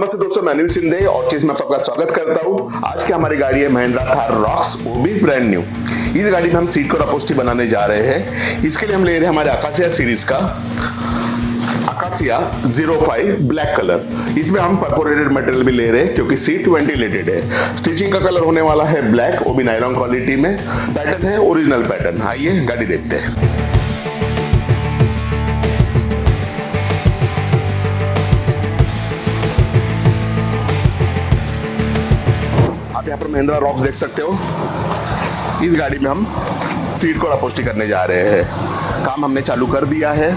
नमस्ते दोस्तों, मैं अनिल सिंधे ऑर्चिस में आपका स्वागत करता हूं। आज की हमारी गाड़ी है महिंद्रा थार रॉक्स, वो भी ब्रांड न्यू। इस गाड़ी में हम सीट कवर अपहोल्स्ट्री बनाने जा रहे हैं। इसके लिए हम ले रहे हैं हमारे आकाशिया सीरीज का आकाशिया 05 ब्लैक कलर। इसमें हम परफोरेटेड मटेरियल भी ले रहे हैं क्योंकि सीट वेंटिलेटेड है। स्टिचिंग का कलर होने वाला है ब्लैक, वो भी नायलॉन क्वालिटी में। पैटर्न है ओरिजिनल पैटर्न। आइए गाड़ी देखते हैं। आप यहाँ पर महिंद्रा रॉक्स देख सकते हो। इस गाड़ी में हम सीट कवर अपहोल्स्ट्री करने जा रहे हैं। काम हमने चालू कर दिया है।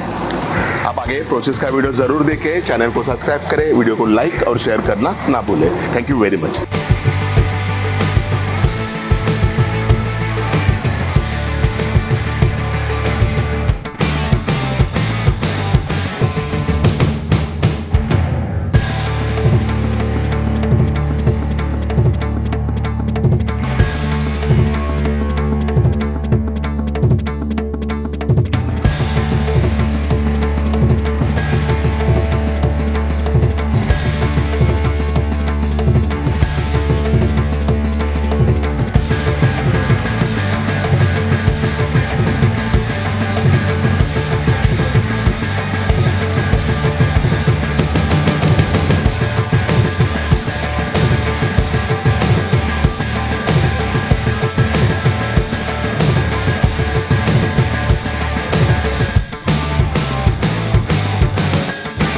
आप आगे प्रोसेस का वीडियो जरूर देखें, चैनल को सब्सक्राइब करें, वीडियो को लाइक और शेयर करना ना भूलें। Thank you very much.